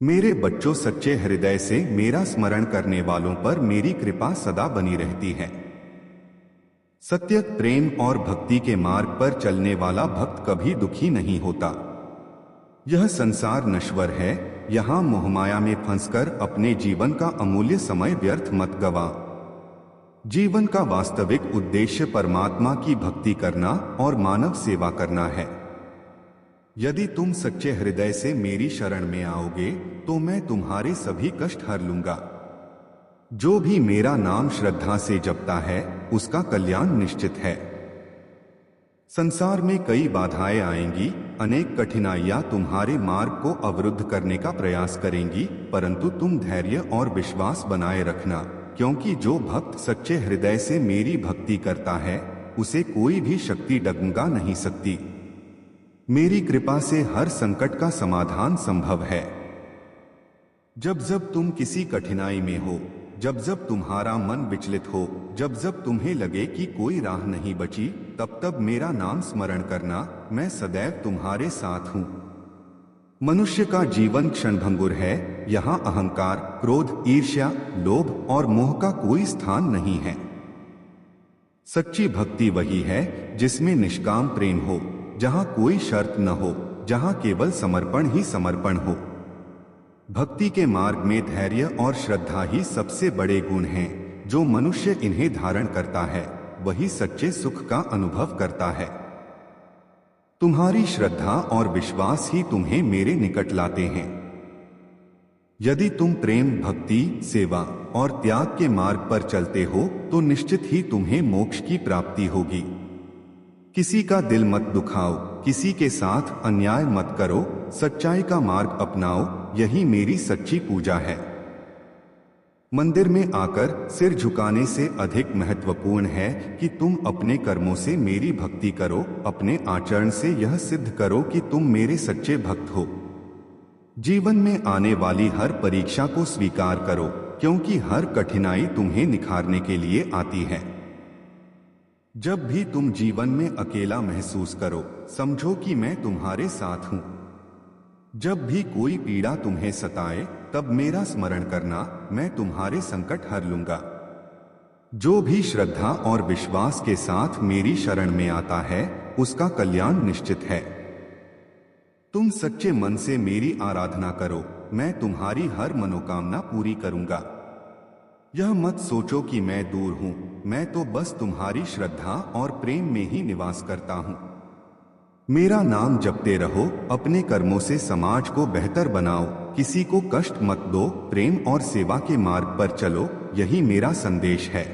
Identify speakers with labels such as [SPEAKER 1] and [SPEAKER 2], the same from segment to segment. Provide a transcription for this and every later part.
[SPEAKER 1] मेरे बच्चों, सच्चे हृदय से मेरा स्मरण करने वालों पर मेरी कृपा सदा बनी रहती है। सत्य, प्रेम और भक्ति के मार्ग पर चलने वाला भक्त कभी दुखी नहीं होता। यह संसार नश्वर है, यहाँ मोहमाया में फंसकर अपने जीवन का अमूल्य समय व्यर्थ मत गवा। जीवन का वास्तविक उद्देश्य परमात्मा की भक्ति करना और मानव सेवा करना है। यदि तुम सच्चे हृदय से मेरी शरण में आओगे तो मैं तुम्हारे सभी कष्ट हर लूंगा। जो भी मेरा नाम श्रद्धा से जपता है उसका कल्याण निश्चित है। संसार में कई बाधाएं आएंगी, अनेक कठिनाइयां तुम्हारे मार्ग को अवरुद्ध करने का प्रयास करेंगी, परंतु तुम धैर्य और विश्वास बनाए रखना, क्योंकि जो भक्त सच्चे हृदय से मेरी भक्ति करता है उसे कोई भी शक्ति डगमगा नहीं सकती। मेरी कृपा से हर संकट का समाधान संभव है। जब जब तुम किसी कठिनाई में हो, जब जब तुम्हारा मन विचलित हो, जब जब तुम्हें लगे कि कोई राह नहीं बची, तब तब मेरा नाम स्मरण करना, मैं सदैव तुम्हारे साथ हूँ। मनुष्य का जीवन क्षणभंगुर है, यहाँ अहंकार, क्रोध, ईर्ष्या, लोभ और मोह का कोई स्थान नहीं है। सच्ची भक्ति वही है जिसमें निष्काम प्रेम हो, जहाँ कोई शर्त न हो, जहाँ केवल समर्पण ही समर्पण हो। भक्ति के मार्ग में धैर्य और श्रद्धा ही सबसे बड़े गुण हैं। जो मनुष्य इन्हें धारण करता है वही सच्चे सुख का अनुभव करता है। तुम्हारी श्रद्धा और विश्वास ही तुम्हें मेरे निकट लाते हैं। यदि तुम प्रेम, भक्ति, सेवा और त्याग के मार्ग पर चलते हो तो निश्चित ही तुम्हें मोक्ष की प्राप्ति होगी। किसी का दिल मत दुखाओ, किसी के साथ अन्याय मत करो, सच्चाई का मार्ग अपनाओ, यही मेरी सच्ची पूजा है। मंदिर में आकर सिर झुकाने से अधिक महत्वपूर्ण है कि तुम अपने कर्मों से मेरी भक्ति करो, अपने आचरण से यह सिद्ध करो कि तुम मेरे सच्चे भक्त हो। जीवन में आने वाली हर परीक्षा को स्वीकार करो, क्योंकि हर कठिनाई तुम्हें निखारने के लिए आती है। जब भी तुम जीवन में अकेला महसूस करो, समझो कि मैं तुम्हारे साथ हूं। जब भी कोई पीड़ा तुम्हें सताए, तब मेरा स्मरण करना, मैं तुम्हारे संकट हर लूंगा। जो भी श्रद्धा और विश्वास के साथ मेरी शरण में आता है उसका कल्याण निश्चित है। तुम सच्चे मन से मेरी आराधना करो, मैं तुम्हारी हर मनोकामना पूरी करूंगा। यह मत सोचो कि मैं दूर हूं, मैं तो बस तुम्हारी श्रद्धा और प्रेम में ही निवास करता हूं। मेरा नाम जपते रहो, अपने कर्मों से समाज को बेहतर बनाओ, किसी को कष्ट मत दो, प्रेम और सेवा के मार्ग पर चलो, यही मेरा संदेश है।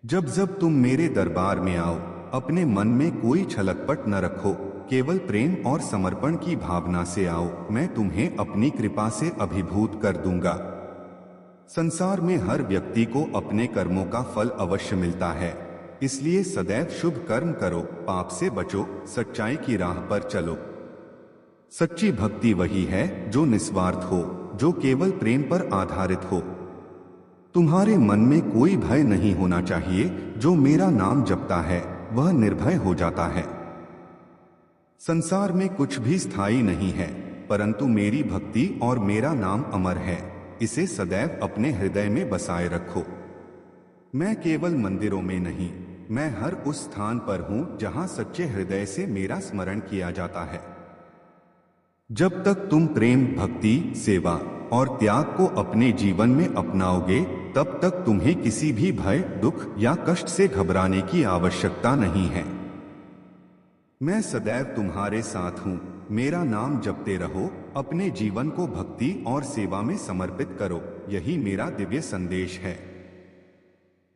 [SPEAKER 1] जब जब तुम मेरे दरबार में आओ, अपने मन में कोई छलकपट न रखो, केवल प्रेम और समर्पण की भावना से आओ, मैं तुम्हें अपनी कृपा से अभिभूत कर दूंगा। संसार में हर व्यक्ति को अपने कर्मों का फल अवश्य मिलता है, इसलिए सदैव शुभ कर्म करो, पाप से बचो, सच्चाई की राह पर चलो। सच्ची भक्ति वही है जो निस्वार्थ हो, जो केवल प्रेम पर आधारित हो। तुम्हारे मन में कोई भय नहीं होना चाहिए, जो मेरा नाम जपता है वह निर्भय हो जाता है। संसार में कुछ भी स्थायी नहीं है, परंतु मेरी भक्ति और मेरा नाम अमर है, इसे सदैव अपने हृदय में बसाए रखो। मैं केवल मंदिरों में नहीं, मैं हर उस स्थान पर हूं जहां सच्चे हृदय से मेरा स्मरण किया जाता है। जब तक तुम प्रेम, भक्ति, सेवा और त्याग को अपने जीवन में अपनाओगे, तब तक तुम्हें किसी भी भय, दुख या कष्ट से घबराने की आवश्यकता नहीं है। मैं सदैव तुम्हारे साथ हूं, मेरा नाम जपते रहो, अपने जीवन को भक्ति और सेवा में समर्पित करो, यही मेरा दिव्य संदेश है।